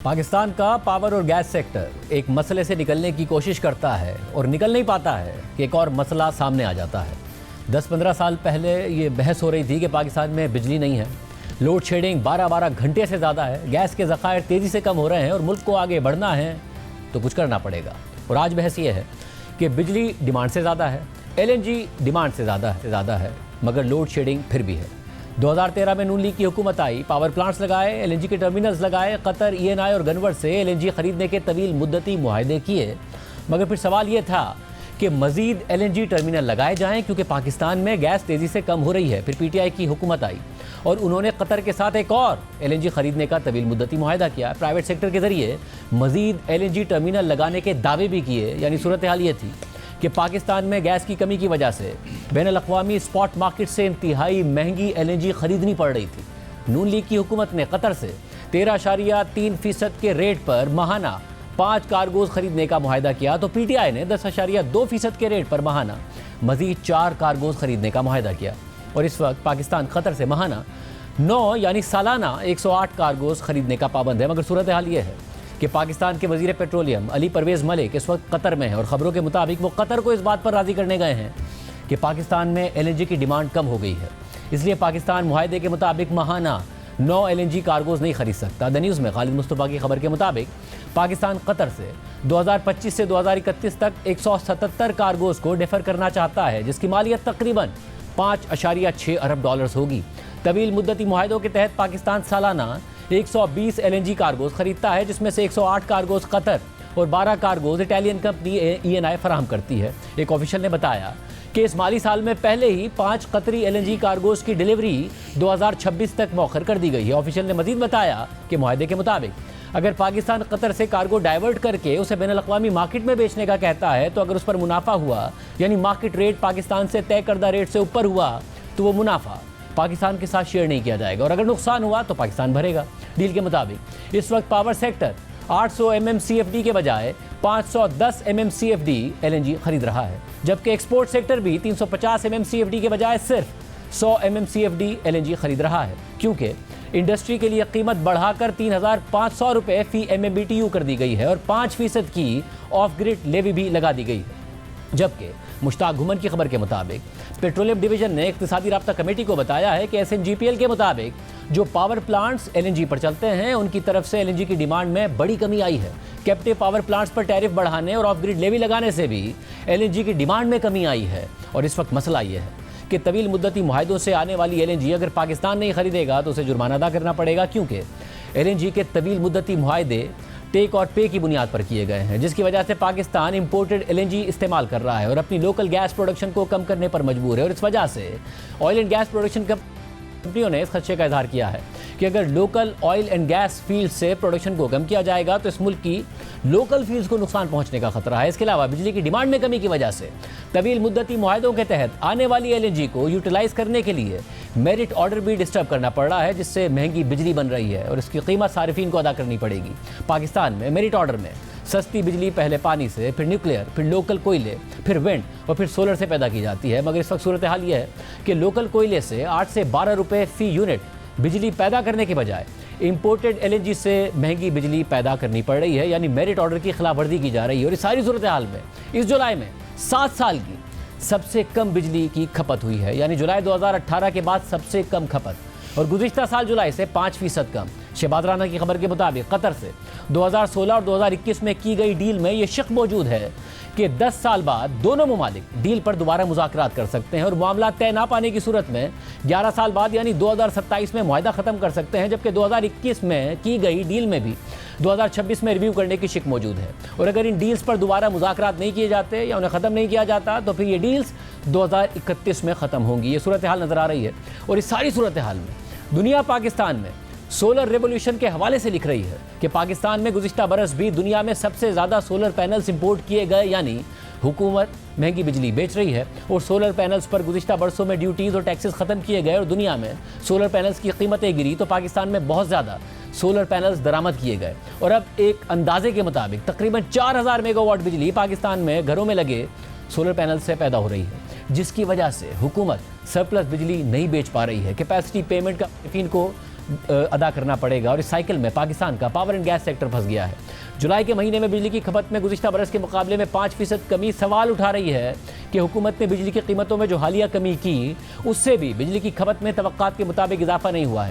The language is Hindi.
पाकिस्तान का पावर और गैस सेक्टर एक मसले से निकलने की कोशिश करता है और निकल नहीं पाता है कि एक और मसला सामने आ जाता है। 10-15 साल पहले ये बहस हो रही थी कि पाकिस्तान में बिजली नहीं है, लोड शेडिंग 12-12 घंटे से ज़्यादा है, गैस के ज़खायर तेज़ी से कम हो रहे हैं और मुल्क को आगे बढ़ना है तो कुछ करना पड़ेगा। और आज बहस ये है कि बिजली डिमांड से ज़्यादा है, LNG डिमांड से ज़्यादा है मगर लोड शेडिंग फिर भी है। 2013 में नून लीग की हुकूमत आई, पावर प्लांट्स लगाए, LNG के टर्मिनल्स लगाए, कतर, ENI और गनवर से LNG खरीदने के तवील मुद्दती मुआहदे किए, मगर फिर सवाल ये था कि मज़ीद LNG टर्मिनल लगाए जाएं क्योंकि पाकिस्तान में गैस तेज़ी से कम हो रही है। फिर PTI की हुकूमत आई और उन्होंने कतर के साथ एक और LNG खरीदने का तवील मुद्दती मुआहदा किया, प्राइवेट सेक्टर के ज़रिए मज़ीद LNG टर्मिनल लगाने के दावे भी किए। यानी सूरत हाल ये थी कि पाकिस्तान में गैस की कमी की वजह से बैनुल-अक़वामी स्पॉट मार्केट से इंतहाई महंगी LNG खरीदनी पड़ रही थी। नून लीग की हुकूमत ने कतर से 13.3% के रेट पर माहाना 5 कार्गोज खरीदने का मुआहदा किया तो PTI ने 10.2% के रेट पर माहाना मज़ीद 4 कार्गोज खरीदने का मुआहदा किया। और इस वक्त पाकिस्तान कतर से माहाना 9 यानी सालाना 108 कार्गोज खरीदने का पाबंद है। मगर सूरत हाल ये है कि पाकिस्तान के वज़ीर पेट्रोलियम अली परवेज़ मलिक इस वक्त कतर में है और ख़बरों के मुताबिक वो कतर को इस बात पर राज़ी करने गए हैं कि पाकिस्तान में LNG की डिमांड कम हो गई है, इसलिए पाकिस्तान मुआहदे के मुताबिक माहाना 9 LNG कार्गोज़ नहीं खरीद सकता। द न्यूज़ में खालिद मुस्तफ़ा की खबर के मुताबिक पाकिस्तान कतर से 2025 से 2031 तक 177 कार्गोज़ को डिफ़र करना चाहता है, जिसकी मालियत तकरीबन 5.6 अरब डॉलर्स होगी। तवील मुद्दती मुआहदों के तहत पाकिस्तान सालाना 120 LNG कार्गोज़ खरीदता है, जिसमें से 108 कार्गोज़ कतर और 12 कार्गोज़ इटालियन कंपनी ENI फराहम करती है। एक ऑफिशियल ने बताया कि इस माली साल में पहले ही 5 कतरी LNG कार्गोज़ की डिलीवरी 2026 तक मौखर कर दी गई है। ऑफिशियल ने मजीद बताया कि मुआहदे के मुताबिक अगर पाकिस्तान कतर से कार्गो डाइवर्ट करके उसे बैनुल-अक़वामी मार्केट में बेचने का कहता है तो अगर उस पर मुनाफा हुआ यानी मार्केट रेट पाकिस्तान से तय करदा रेट से ऊपर हुआ तो वो मुनाफा पाकिस्तान के साथ शेयर नहीं किया जाएगा और अगर नुकसान हुआ तो पाकिस्तान भरेगा। डील के मुताबिक इस वक्त पावर सेक्टर 800 MMCFD के बजाय 510 MMCFD LNG खरीद रहा है, जबकि एक्सपोर्ट सेक्टर भी 350 MMCFD के बजाय सिर्फ 100 MMCFD LNG खरीद रहा है, क्योंकि इंडस्ट्री के लिए कीमत बढ़ाकर 3,500 रुपये फ़ी MMBTU कर दी गई है और 5% की ऑफ ग्रिड लेवी भी लगा दी गई है। जबकि मुश्ताक घुमन की खबर के मुताबिक पेट्रोलियम डिवीज़न ने इक़्तिसादी राब्ता कमेटी को बताया है कि SNGPL के मुताबिक जो पावर प्लांट्स LNG पर चलते हैं उनकी तरफ से LNG की डिमांड में बड़ी कमी आई है। कैप्टिव पावर प्लांट्स पर टैरिफ बढ़ाने और ऑफ ग्रिड लेवी लगाने से भी LNG की डिमांड में कमी आई है। और इस वक्त मसला ये है कि तवील मुद्दती मुआहदों से आने वाली LNG अगर पाकिस्तान नहीं खरीदेगा तो उसे जुर्माना अदा करना पड़ेगा, क्योंकि LNG के तवील मुद्दती मुआहदे टेक और पे की बुनियाद पर किए गए हैं, जिसकी वजह से पाकिस्तान इंपोर्टेड LNG इस्तेमाल कर रहा है और अपनी लोकल गैस प्रोडक्शन को कम करने पर मजबूर है। और इस वजह से ऑयल एंड गैस प्रोडक्शन कंपनियों ने इस खदशे का इजहार किया है कि अगर local oil and gas field से प्रोडक्शन को कम किया जाएगा तो इस मुल्क की लोकल फील्ड्स को नुकसान पहुंचने का खतरा है। इसके अलावा बिजली की डिमांड में कमी की वजह से तवील मुद्दती मुआहदों के तहत आने वाली LNG को यूटिलाइज करने के लिए मेरिट ऑर्डर भी डिस्टर्ब करना पड़ रहा है, जिससे महंगी बिजली बन रही है और इसकी कीमत सारिफीन को अदा करनी पड़ेगी। पाकिस्तान में मेरिट ऑर्डर में सस्ती बिजली पहले पानी से, फिर न्यूक्लियर, फिर लोकल कोयले, फिर विंड और फिर सोलर से पैदा की जाती है। मगर इस वक्त सूरत हाल ये है कि लोकल कोयले से 8 से 12 रुपये फ़ी यूनिट बिजली पैदा करने के बजाय इंपोर्टेड LNG से महंगी बिजली पैदा करनी पड़ रही है, यानी मेरिट ऑर्डर की खिलाफवर्जी की जा रही है। और इस सारी सूरत हाल में इस जुलाई में 7 साल की सबसे कम बिजली की खपत हुई है, यानी जुलाई 2018 के बाद सबसे कम खपत, और गुज़िश्ता साल जुलाई से 5% कम। शहबाज राना की खबर के मुताबिक कतर से 2016 और 2021 में की गई डील में ये शक मौजूद है कि 10 साल बाद दोनों ममालिक डील पर दोबारा मुज़ाकरात कर सकते हैं और मामला तय ना पाने की सूरत में 11 साल बाद यानी 2027 में मुआहदा ख़त्म कर सकते हैं, जबकि 2021 में की गई डील में भी 2026 में रिव्यू करने की शिक मौजूद है। और अगर इन डील्स पर दोबारा मुज़ाकरात नहीं किए जाते या उन्हें ख़त्म नहीं किया जाता तो फिर ये डील्स 2031 में ख़त्म होंगी। ये सूरत हाल नज़र आ रही है। और इस सारी सूरत हाल में दुनिया पाकिस्तान में सोलर रेवोल्यूशन के हवाले से लिख रही है कि पाकिस्तान में गुज़िश्ता बरस भी दुनिया में सबसे ज़्यादा सोलर पैनल्स इंपोर्ट किए गए, यानी हुकूमत महंगी बिजली बेच रही है और सोलर पैनल्स पर गुज़िश्ता बरसों में ड्यूटीज़ और टैक्सेस ख़त्म किए गए और दुनिया में सोलर पैनल्स की कीमतें गिरी तो पाकिस्तान में बहुत ज़्यादा सोलर पैनल्स दरामद किए गए। और अब एक अंदाजे के मुताबिक तकरीबन 4000 मेगावाट बिजली पाकिस्तान में घरों में लगे सोलर पैनल से पैदा हो रही है, जिसकी वजह से हुकूमत सरप्लस बिजली नहीं बेच पा रही है। कैपेसिटी पेमेंट का सारिफीन को अदा करना पड़ेगा और इस साइकिल में पाकिस्तान का पावर एंड गैस सेक्टर फंस गया है। जुलाई के महीने में बिजली की खपत में गुज़िश्ता बरस के मुकाबले में 5% कमी सवाल उठा रही है कि हुकूमत ने बिजली की कीमतों में जो हालिया कमी की उससे भी बिजली की खपत में तवक्कात के मुताबिक इजाफा नहीं हुआ है।